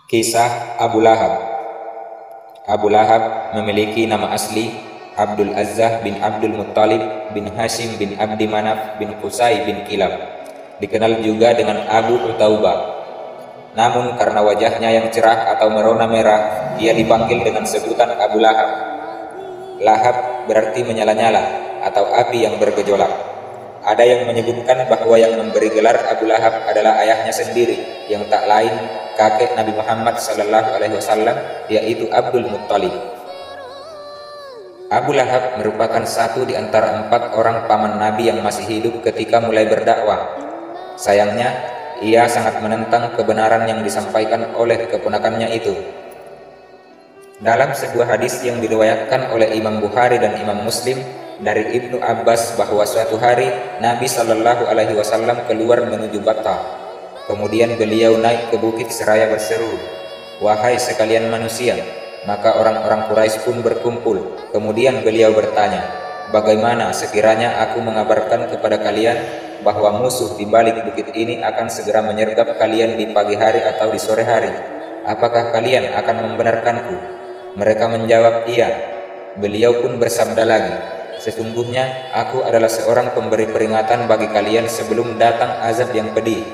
Kisah Abu Lahab. Abu Lahab memiliki nama asli Abdul Azzah bin Abdul Muttalib bin Hashim bin Abdi Manaf bin Qusay bin Kilab. Dikenal juga dengan Abu Utaubah. Namun karena wajahnya yang cerah atau merona merah, ia dipanggil dengan sebutan Abu Lahab. Lahab berarti menyala-nyala atau api yang bergejolak. Ada yang menyebutkan bahwa yang memberi gelar Abu Lahab adalah ayahnya sendiri, yang tak lain kakek Nabi Muhammad SAW, yaitu Abdul Muttalib. Abu Lahab merupakan satu di antara 4 orang paman Nabi yang masih hidup ketika mulai berdakwah. Sayangnya, ia sangat menentang kebenaran yang disampaikan oleh keponakannya itu. Dalam sebuah hadis yang diriwayatkan oleh Imam Bukhari dan Imam Muslim dari Ibnu Abbas bahwa suatu hari Nabi SAW keluar menuju Battah. Kemudian beliau naik ke bukit seraya berseru, "Wahai sekalian manusia!" Maka orang-orang Quraisy pun berkumpul. Kemudian beliau bertanya, "Bagaimana sekiranya aku mengabarkan kepada kalian bahwa musuh di balik bukit ini akan segera menyergap kalian di pagi hari atau di sore hari? Apakah kalian akan membenarkanku?" Mereka menjawab, "Iya." Beliau pun bersabda lagi, "Sesungguhnya aku adalah seorang pemberi peringatan bagi kalian sebelum datang azab yang pedih."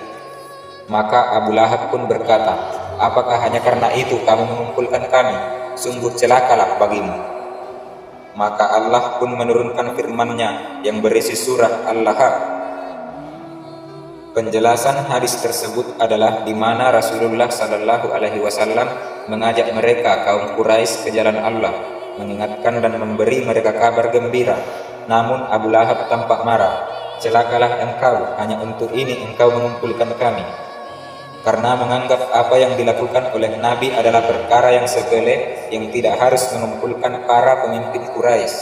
Maka Abu Lahab pun berkata, "Apakah hanya karena itu kamu mengumpulkan kami? Sungguh celakalah bagimu." Maka Allah pun menurunkan firman-Nya yang berisi surah Al-Lahab. Penjelasan hadis tersebut adalah di mana Rasulullah SAW mengajak mereka kaum Quraisy ke jalan Allah, mengingatkan dan memberi mereka kabar gembira. Namun Abu Lahab tampak marah. "Celakalah engkau, hanya untuk ini engkau mengumpulkan kami." Karena menganggap apa yang dilakukan oleh Nabi adalah perkara yang sepele yang tidak harus mengumpulkan para pemimpin Quraisy.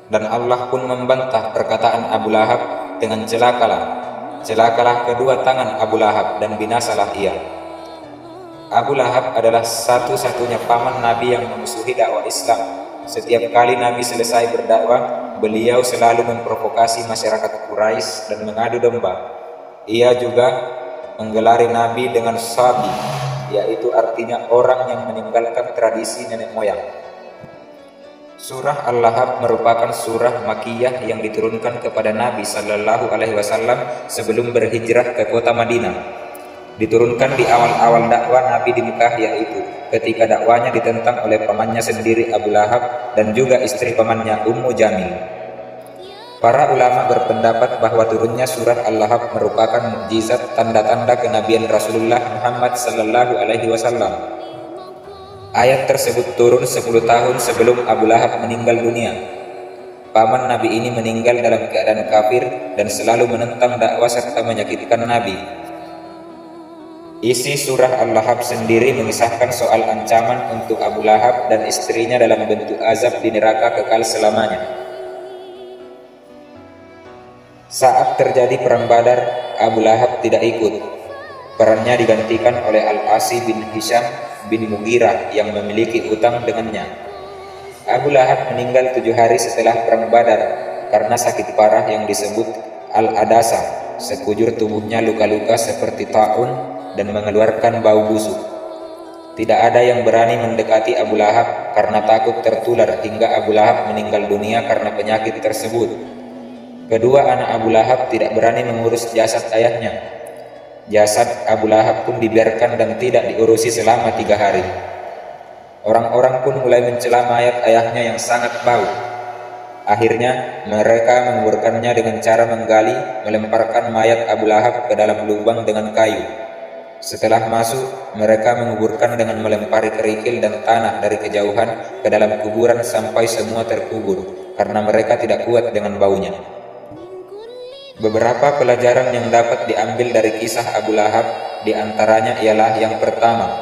Dan Allah pun membantah perkataan Abu Lahab dengan celakalah. Celakalah kedua tangan Abu Lahab dan binasalah ia. Abu Lahab adalah satu-satunya paman Nabi yang memusuhi dakwah Islam. Setiap kali Nabi selesai berdakwah, beliau selalu memprovokasi masyarakat Quraisy dan mengadu domba. Ia juga menggelari Nabi dengan sabi, yaitu artinya orang yang meninggalkan tradisi nenek moyang. Surah Al-Lahab merupakan surah Makkiyah yang diturunkan kepada Nabi SAW sebelum berhijrah ke kota Madinah. Diturunkan di awal-awal dakwah Nabi di Mekah, yaitu ketika dakwanya ditentang oleh pamannya sendiri Abu Lahab dan juga istri pamannya Ummu Jamil. Para ulama berpendapat bahwa turunnya surah Al-Lahab merupakan mukjizat tanda-tanda kenabian Rasulullah Muhammad SAW. Ayat tersebut turun 10 tahun sebelum Abu Lahab meninggal dunia. Paman Nabi ini meninggal dalam keadaan kafir dan selalu menentang dakwah serta menyakitkan Nabi. Isi surah Al-Lahab sendiri mengisahkan soal ancaman untuk Abu Lahab dan istrinya dalam bentuk azab di neraka kekal selamanya. Saat terjadi perang Badar, Abu Lahab tidak ikut. Perannya digantikan oleh Al-Asi bin Hisham bin Mughirah yang memiliki utang dengannya. Abu Lahab meninggal 7 hari setelah perang Badar karena sakit parah yang disebut Al-Adasa. Sekujur tubuhnya luka-luka seperti taun dan mengeluarkan bau busuk. Tidak ada yang berani mendekati Abu Lahab karena takut tertular hingga Abu Lahab meninggal dunia karena penyakit tersebut. Kedua anak Abu Lahab tidak berani mengurus jasad ayahnya. Jasad Abu Lahab pun dibiarkan dan tidak diurusi selama 3 hari. Orang-orang pun mulai mencela mayat ayahnya yang sangat bau. Akhirnya mereka menguburkannya dengan cara menggali, melemparkan mayat Abu Lahab ke dalam lubang dengan kayu. Setelah masuk, mereka menguburkan dengan melempari kerikil dan tanah dari kejauhan ke dalam kuburan sampai semua terkubur, karena mereka tidak kuat dengan baunya. Beberapa pelajaran yang dapat diambil dari kisah Abu Lahab diantaranya ialah yang pertama,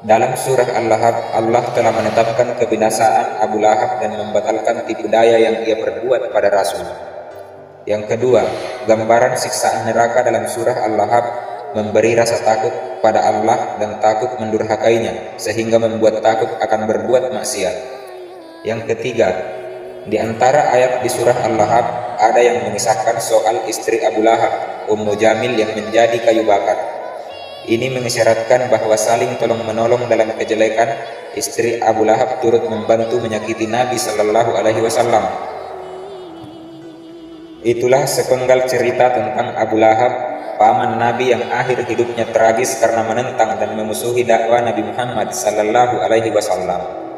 dalam surah Al-Lahab Allah telah menetapkan kebinasaan Abu Lahab dan membatalkan tipu daya yang ia perbuat pada Rasul. Yang kedua, gambaran siksaan neraka dalam surah Al-Lahab memberi rasa takut pada Allah dan takut mendurhakainya sehingga membuat takut akan berbuat maksiat. Yang ketiga, di antara ayat di surah Al-Lahab ada yang mengisahkan soal istri Abu Lahab, Ummu Jamil yang menjadi kayu bakar. Ini mengisyaratkan bahwa saling tolong-menolong dalam kejelekan. Istri Abu Lahab turut membantu menyakiti Nabi Shallallahu Alaihi Wasallam. Itulah sepenggal cerita tentang Abu Lahab, paman Nabi yang akhir hidupnya tragis karena menentang dan memusuhi dakwah Nabi Muhammad Sallallahu Alaihi Wasallam.